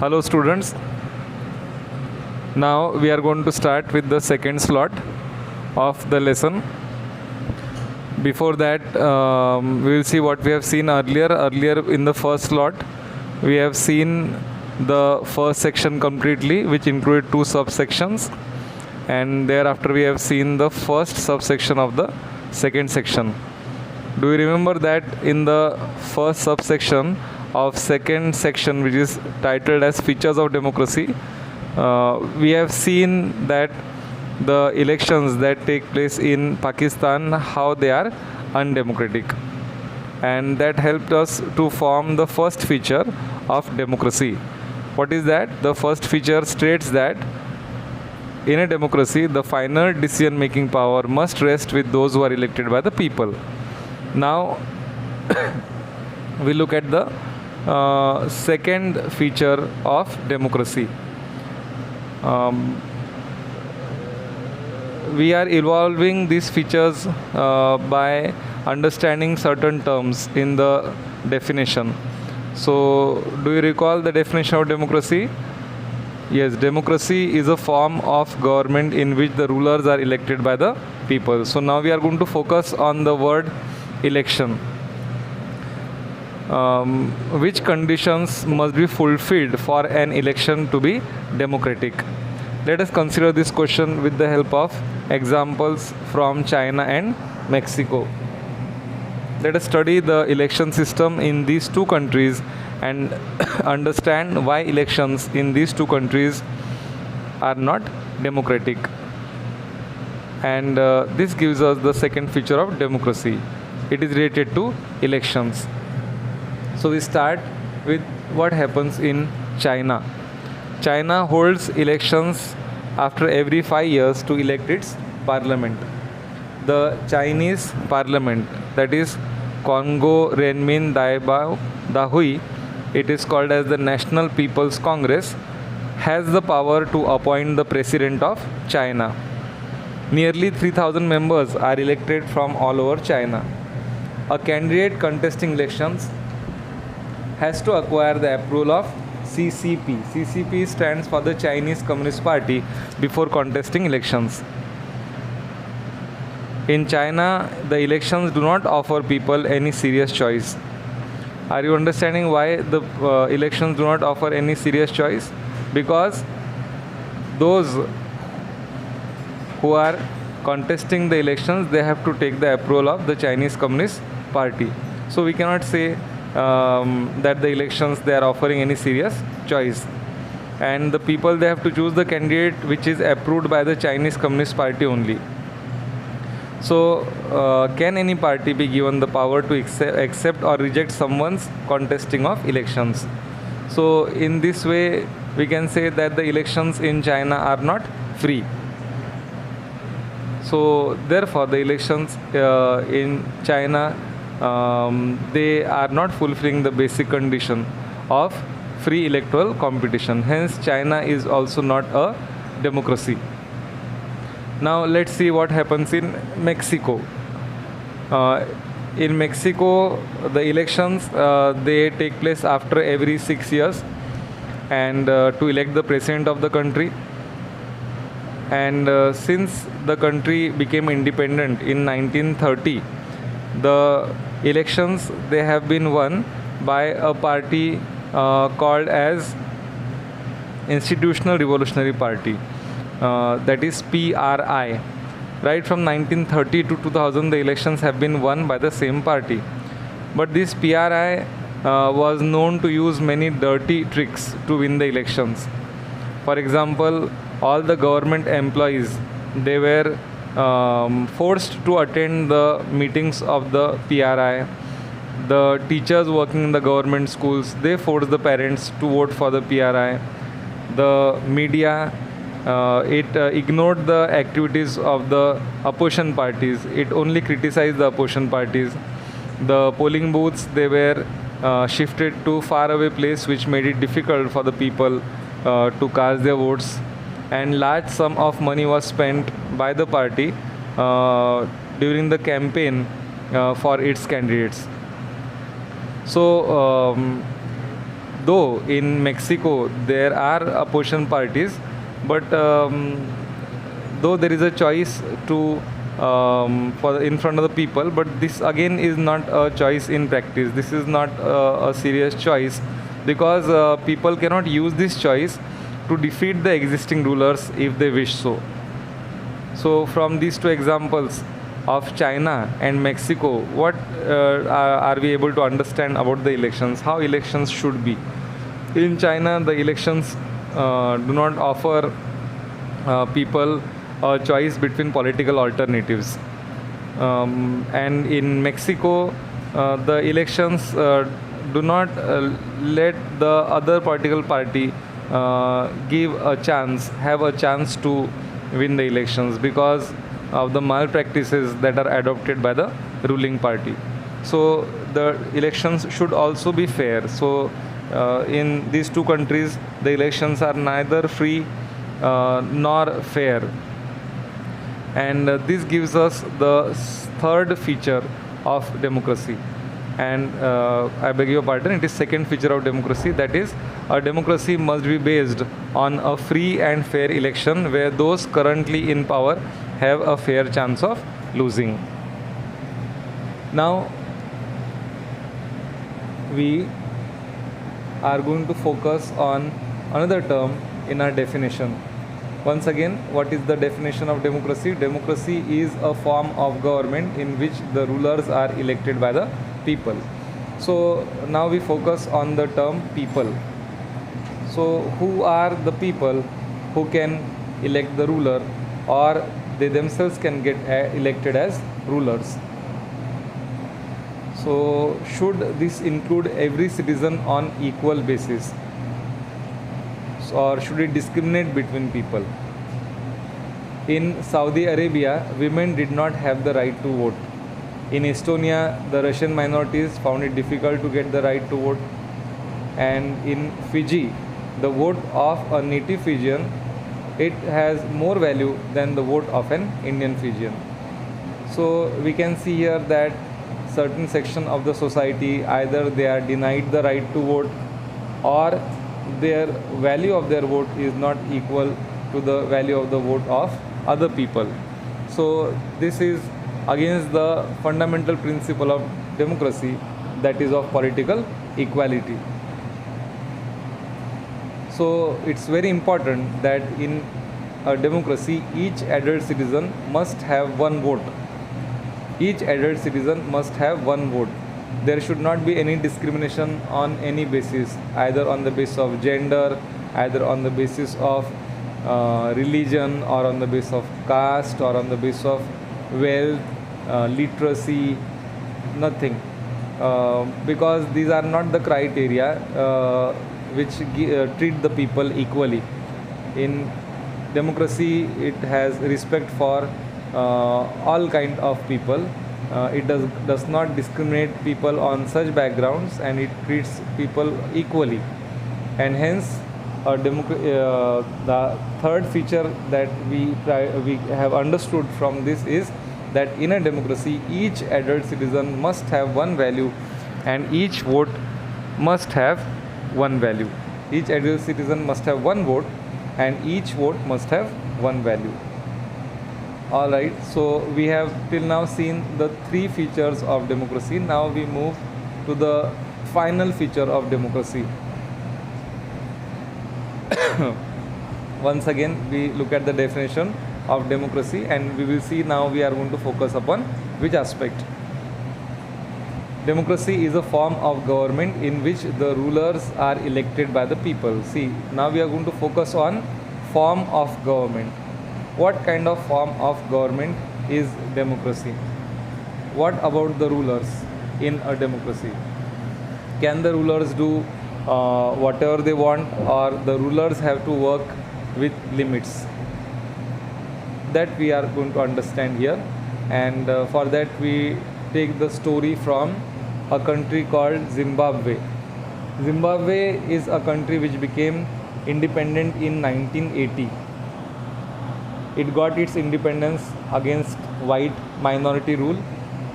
Hello students. Now we are going to start with the second slot of the lesson. Before that, we will see what we have seen earlier. Earlier in the first slot, we have seen the first section completely, which included two subsections, and thereafter we have seen the first subsection of the second section. Do you remember that in the first subsection of second section, which is titled as Features of Democracy, we have seen that the elections that take place in Pakistan, how they are undemocratic, and that helped us to form the first feature of democracy. What is that? The first feature states that in a democracy, the final decision making power must rest with those who are elected by the people. Now we look at the second feature of democracy. We are evolving these features by understanding certain terms in the definition. So, do you recall the definition of democracy? Yes, democracy is a form of government in which the rulers are elected by the people. So, now we are going to focus on the word election. Which conditions must be fulfilled for an election to be democratic? Let us consider this question with the help of examples from China and Mexico. Let us study the election system in these two countries and understand why elections in these two countries are not democratic. And this gives us the second feature of democracy. It is related to elections. So we start with what happens in China. China holds elections after every 5 years to elect its parliament. The Chinese parliament, that is Congo Renmin Dahui, it is called as the National People's Congress, has the power to appoint the president of China. Nearly 3,000 members are elected from all over China. A candidate contesting elections has to acquire the approval of CCP. CCP stands for the Chinese Communist Party before contesting elections. In China, the elections do not offer people any serious choice. Are you understanding why the elections do not offer any serious choice? Because those who are contesting the elections, they have to take the approval of the Chinese Communist Party. So we cannot say that the elections they are offering any serious choice, and the people, they have to choose the candidate which is approved by the Chinese Communist Party only. So can any party be given the power to accept or reject someone's contesting of elections? So in this way we can say that the elections in China are not free. So therefore the elections in China, they are not fulfilling the basic condition of free electoral competition. Hence, China is also not a democracy. Now, let's see what happens in Mexico. In Mexico, the elections, they take place after every 6 years, and to elect the president of the country. And since the country became independent in 1930, the elections, they have been won by a party called as Institutional Revolutionary Party, that is PRI. Right from 1930 to 2000, the elections have been won by the same party. But this PRI was known to use many dirty tricks to win the elections. For example, all the government employees, they were forced to attend the meetings of the PRI. The teachers working in the government schools, they forced the parents to vote for the PRI. The media, it ignored the activities of the opposition parties. It only criticized the opposition parties. The polling booths, they were shifted to far away place, which made it difficult for the people to cast their votes. And large sum of money was spent by the party during the campaign for its candidates. So though in Mexico there are opposition parties, but though there is a choice to for in front of the people, but this again is not a choice in practice. This is not a serious choice, because people cannot use this choice to defeat the existing rulers if they wish so. So from these two examples of China and Mexico, what are we able to understand about the elections, how elections should be? In China, the elections do not offer people a choice between political alternatives. And in Mexico, the elections do not let the other political party have a chance to win the elections, because of the malpractices that are adopted by the ruling party. So the elections should also be fair. So in these two countries, the elections are neither free nor fair. And this gives us the third feature of democracy. And I beg your pardon, it is second feature of democracy, that is, a democracy must be based on a free and fair election where those currently in power have a fair chance of losing. Now we are going to focus on another term in our definition. Once again, what is the definition of democracy? Democracy is a form of government in which the rulers are elected by the people. So now we focus on the term people. So who are the people who can elect the ruler, or they themselves can get elected as rulers? So should this include every citizen on equal basis, or should it discriminate between people? In Saudi Arabia, women did not have the right to vote. In Estonia, the Russian minorities found it difficult to get the right to vote. And in Fiji, the vote of a native Fijian, it has more value than the vote of an Indian Fijian. So we can see here that certain section of the society, either they are denied the right to vote, or their value of their vote is not equal to the value of the vote of other people. So this is against the fundamental principle of democracy, that is of political equality. So it's very important that in a democracy, each adult citizen must have one vote. Each adult citizen must have one vote. There should not be any discrimination on any basis, either on the basis of gender, either on the basis of religion, or on the basis of caste, or on the basis of wealth, literacy, nothing. Because these are not the criteria which treat the people equally. In democracy, it has respect for all kind of people. It does not discriminate people on such backgrounds, and it treats people equally. And hence, the third feature that we have understood from this is that in a democracy, each adult citizen must have one value, and each vote must have one value. Each adult citizen must have one vote, and each vote must have one value. Alright, so we have till now seen the three features of democracy. Now we move to the final feature of democracy. Once again, we look at the definition of democracy, and we will see now we are going to focus upon which aspect. Democracy is a form of government in which the rulers are elected by the people. See, now we are going to focus on form of government. What kind of form of government is democracy? What about the rulers in a democracy? Can the rulers do whatever they want, or the rulers have to work with limits? That we are going to understand here. And for that we take the story from a country called Zimbabwe. Zimbabwe is a country which became independent in 1980. It got its independence against white minority rule,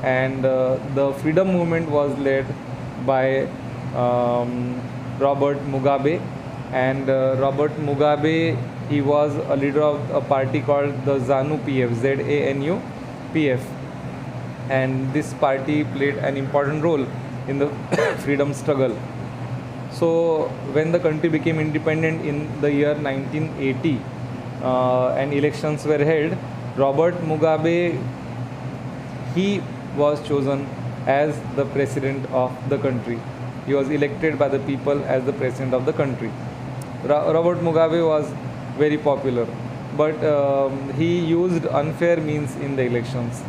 and the freedom movement was led by Robert Mugabe. And Robert Mugabe, he was a leader of a party called the ZANU PF, ZANU PF. And this party played an important role in the freedom struggle. So when the country became independent in the year 1980 and elections were held, Robert Mugabe, he was chosen as the president of the country. He was elected by the people as the president of the country. Robert Mugabe was very popular, but he used unfair means in the elections.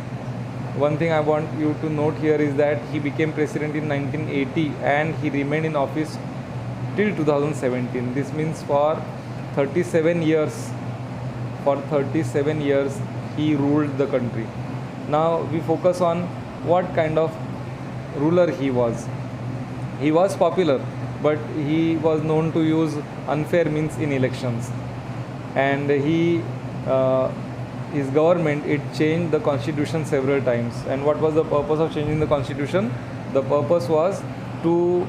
One thing I want you to note here is that he became president in 1980 and he remained in office till 2017. This means for 37 years, he ruled the country. Now we focus on what kind of ruler he was. He was popular, but he was known to use unfair means in elections. And his government, it changed the constitution several times. And what was the purpose of changing the constitution? The purpose was to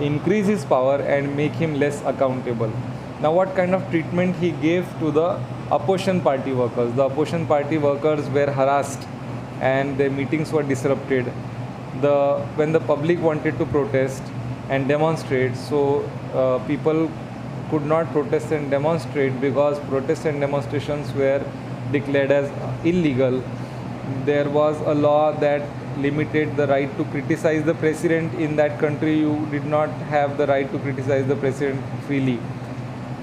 increase his power and make him less accountable. Now what kind of treatment he gave to the opposition party workers? The opposition party workers were harassed and their meetings were disrupted. When the public wanted to protest and demonstrate, so people could not protest and demonstrate because protests and demonstrations were declared as illegal. There was a law that limited the right to criticize the president in that country. You did not have the right to criticize the president freely.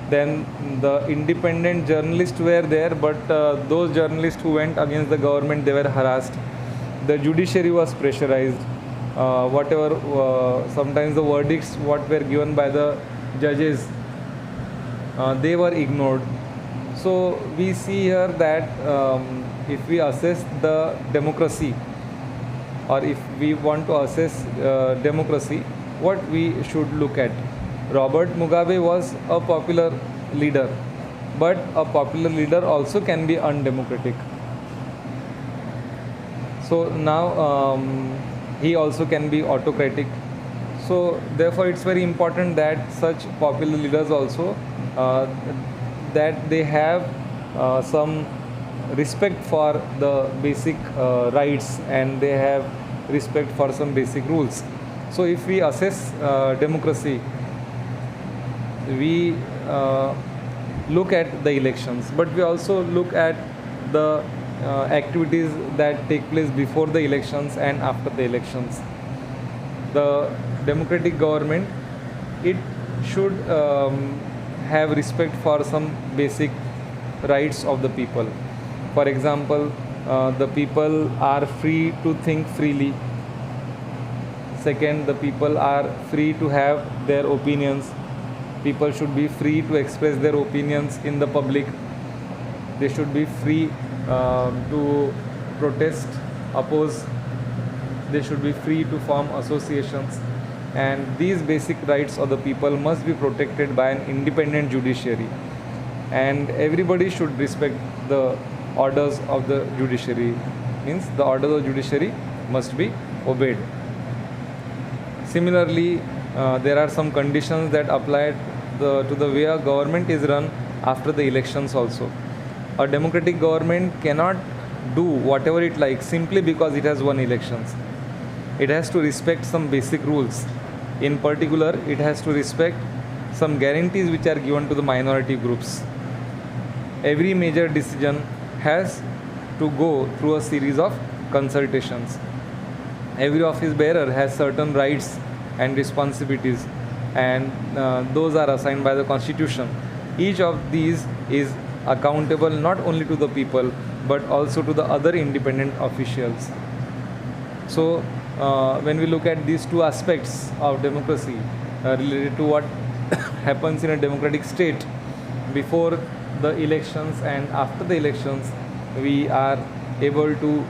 Then the independent journalists were there, but those journalists who went against the government, they were harassed. The judiciary was pressurized. Sometimes the verdicts what were given by the judges, they were ignored. So we see here that if we assess the democracy, or if we want to assess democracy, what we should look at. Robert Mugabe was a popular leader, but a popular leader also can be undemocratic. So now he also can be autocratic. So therefore it's very important that such popular leaders also that they have some respect for the basic rights and they have respect for some basic rules. So if we assess democracy, we look at the elections, but we also look at the activities that take place before the elections and after the elections. The democratic government, it should have respect for some basic rights of the people. For example, the people are free to think freely. Second, the people are free to have their opinions. People should be free to express their opinions in the public. They should be free to protest, oppose. They should be free to form associations. And these basic rights of the people must be protected by an independent judiciary. And everybody should respect the orders of the judiciary. Means the orders of the judiciary must be obeyed. Similarly, there are some conditions that apply to the way a government is run after the elections also. A democratic government cannot do whatever it likes simply because it has won elections. It has to respect some basic rules. In particular, it has to respect some guarantees which are given to the minority groups. Every major decision has to go through a series of consultations. Every office bearer has certain rights and responsibilities, and those are assigned by the Constitution. Each of these is accountable not only to the people but also to the other independent officials. So when we look at these two aspects of democracy related to what happens in a democratic state before the elections and after the elections, we are able to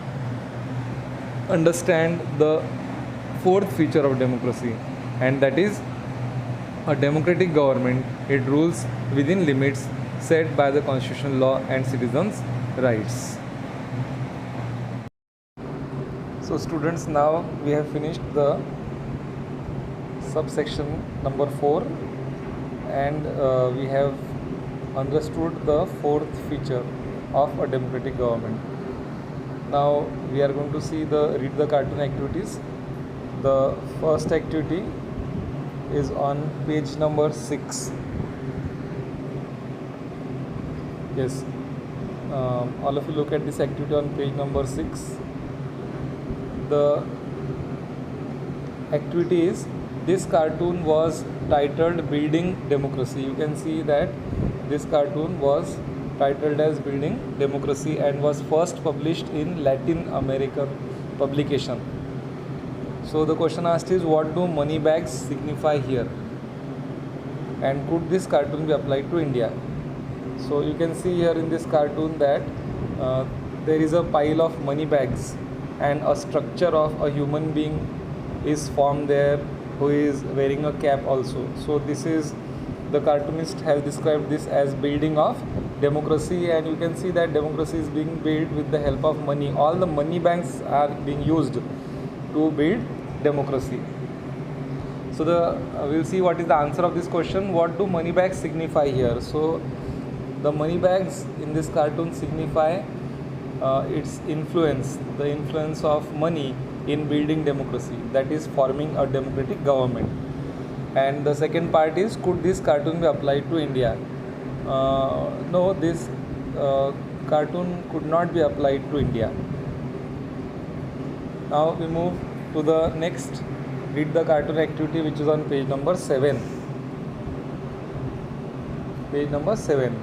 understand the fourth feature of democracy, and that is a democratic government. It rules within limits set by the constitutional law and citizens' rights. So students, now we have finished the subsection number 4, and we have understood the fourth feature of a democratic government. Now we are going to see the read the cartoon activities. The first activity is on page number 6. Yes, all of you look at this activity on page number 6. The activity is, this cartoon was titled Building Democracy. You can see that this cartoon was titled as Building Democracy and was first published in Latin American publication. So the question asked is, what do money bags signify here, and could this cartoon be applied to India? So you can see here in this cartoon that there is a pile of money bags and a structure of a human being is formed there, who is wearing a cap also. So this is, the cartoonist has described this as building of democracy, and you can see that democracy is being built with the help of money. All the money banks are being used to build democracy. So we'll see what is the answer of this question. What do money bags signify here? So the money bags in this cartoon signify its influence, the influence of money in building democracy, that is forming a democratic government. And the second part is, could this cartoon be applied to India? No, this cartoon could not be applied to India. Now we move to the next read the cartoon activity, which is on page number 7. Page number 7.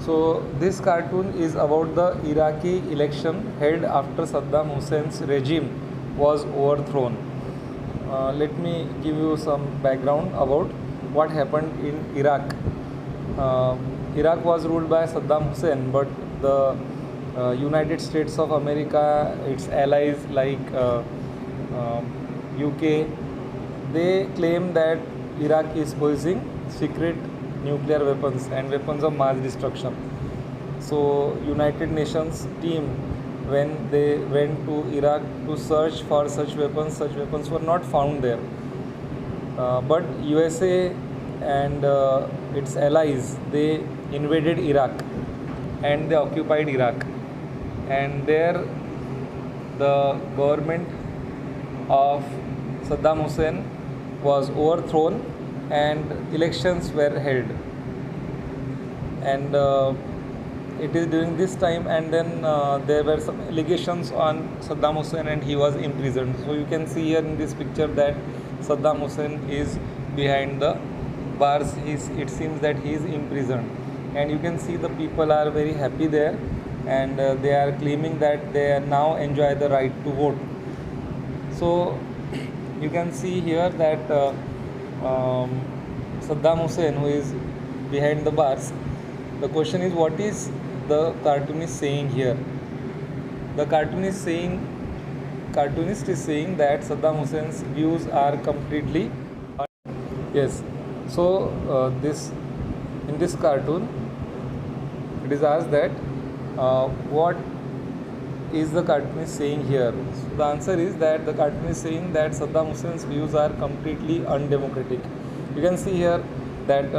So this cartoon is about the Iraqi election held after Saddam Hussein's regime was overthrown. Let me give you some background about what happened in Iraq. Iraq was ruled by Saddam Hussein, but the United States of America, its allies like UK, they claim that Iraq is possessing secret nuclear weapons and weapons of mass destruction. So United Nations team, when they went to Iraq to search for such weapons were not found there. But USA and its allies, they invaded Iraq and they occupied Iraq, and there the government of Saddam Hussein was overthrown and elections were held. And it is during this time, and then there were some allegations on Saddam Hussein and he was imprisoned. So you can see here in this picture that Saddam Hussein is behind the bars. It seems that he is imprisoned, and you can see the people are very happy there, and they are claiming that they now enjoy the right to vote. So you can see here that Saddam Hussein, who is behind the bars. The question is, what is the cartoonist saying here? The cartoonist is saying that Saddam Hussein's views are completely yes. So in this cartoon, it is asked that what is the cartoonist saying here? So the answer is that the cartoonist is saying that Saddam Hussein's views are completely undemocratic. You can see here that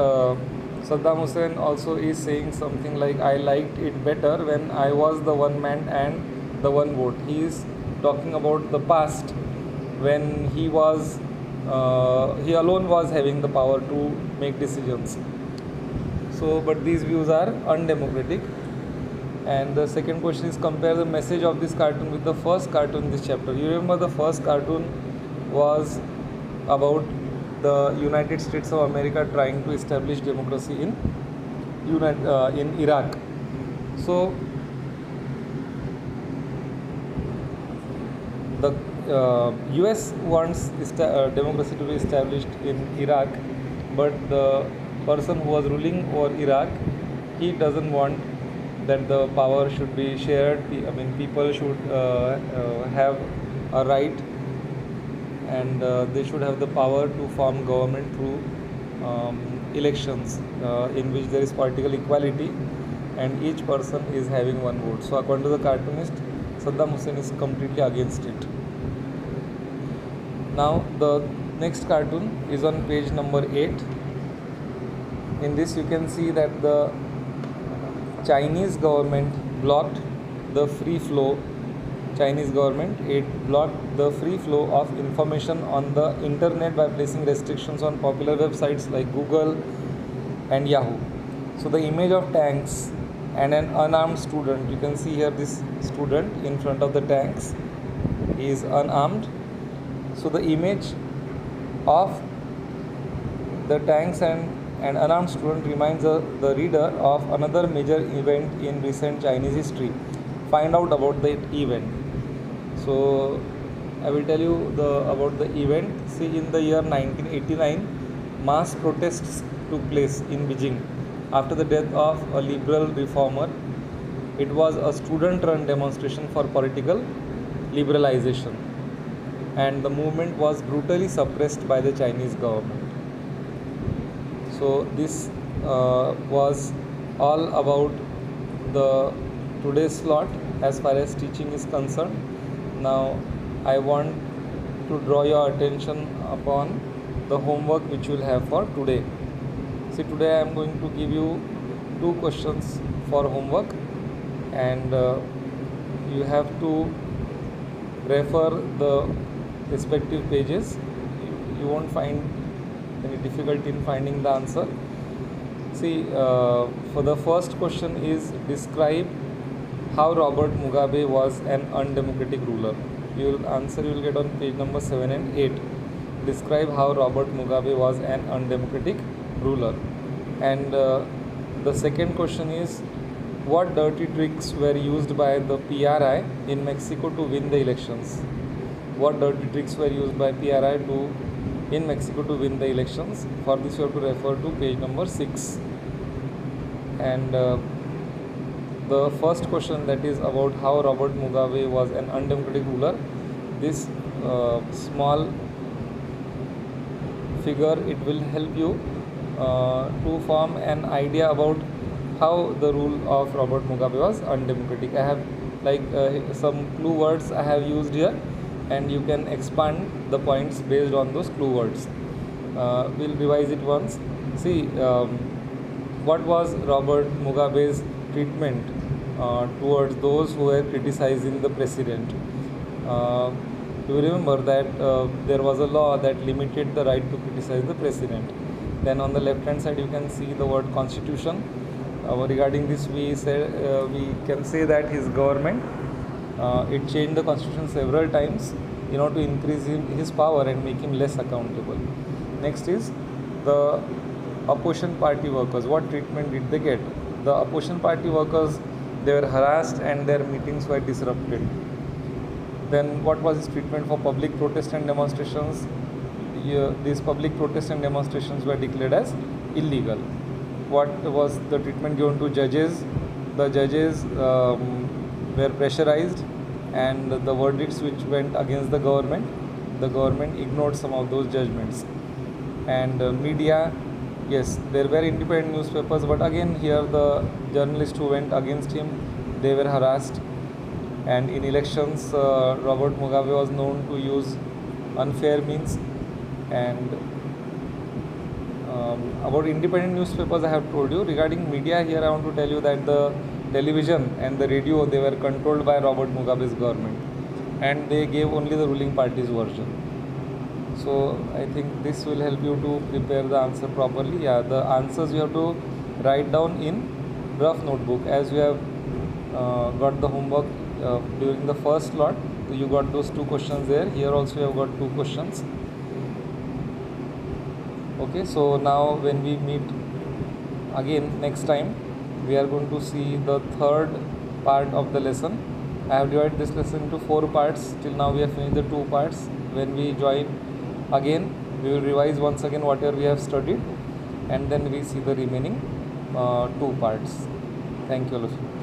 Saddam Hussein also is saying something like, I liked it better when I was the one man and the one vote. He is talking about the past when he alone was having the power to make decisions. So, but these views are undemocratic. And the second question is, compare the message of this cartoon with the first cartoon in this chapter. You remember the first cartoon was about the United States of America trying to establish democracy in Iraq. So the US wants democracy to be established in Iraq, but the person who was ruling over Iraq, he doesn't want that the power should be shared. People should have a right, and they should have the power to form government through elections in which there is political equality and each person is having one vote. So according to the cartoonist, Saddam Hussein is completely against it. Now the Next cartoon is on page number 8. In this you can see that the Chinese government blocked the free flow. Chinese government, it blocked the free flow of information on the internet by placing restrictions on popular websites like Google and Yahoo. So the image of tanks and an unarmed student, you can see here this student in front of the tanks, he is unarmed. So the image of the tanks and an unarmed student reminds the reader of another major event in recent Chinese history. Find out about that event. So I will tell you about the event. See, in the year 1989, mass protests took place in Beijing after the death of a liberal reformer. It was a student-run demonstration for political liberalization, and the movement was brutally suppressed by the Chinese government. So this was all about the today's slot as far as teaching is concerned. Now I want to draw your attention upon the homework which you will have for today. See, today I am going to give you 2 questions for homework, and you have to refer the respective pages. You won't find any difficulty in finding the answer. See, for the first question is describe how Robert Mugabe was an undemocratic ruler. You will get on page number 7 and 8. Describe how Robert Mugabe was an undemocratic ruler. And the second question is what dirty tricks were used by the PRI in Mexico to win the elections. What dirty tricks were used by PRI in Mexico to win the elections. For this you have to refer to page number 6. And the first question, that is about how Robert Mugabe was an undemocratic ruler. This small figure, it will help you to form an idea about how the rule of Robert Mugabe was undemocratic. I have some clue words I have used here, and you can expand the points based on those clue words. We'll revise it once. See, what was Robert Mugabe's treatment towards those who were criticizing the president? Do you remember that there was a law that limited the right to criticize the president? Then on the left hand side you can see the word constitution. Regarding this we can say that his government it changed the constitution several times in order to increase his power and make him less accountable. Next is the opposition party workers. What treatment did they get? The opposition party workers, they were harassed and their meetings were disrupted. Then what was his treatment for public protest and demonstrations? These public protests and demonstrations were declared as illegal. What was the treatment given to judges? The judges were pressurized, and the verdicts which went against the government ignored some of those judgments. And media, yes, there were independent newspapers, but again here the journalists who went against him, they were harassed. And in elections, Robert Mugabe was known to use unfair means. And about independent newspapers I have told you. Regarding media, here I want to tell you that the television and the radio, they were controlled by Robert Mugabe's government, and they gave only the ruling party's version. So I think this will help you to prepare the answer properly. Yeah, the answers you have to write down in rough notebook. As you have got the homework during the first lot, you got those 2 questions there. Here also you have got 2 questions. Okay, so now when we meet again next time, we are going to see the third part of the lesson. I have divided this lesson into 4 parts. Till now we have finished the 2 parts. When we join again, we will revise once again whatever we have studied, and then we see the remaining 2 parts. Thank you all of you.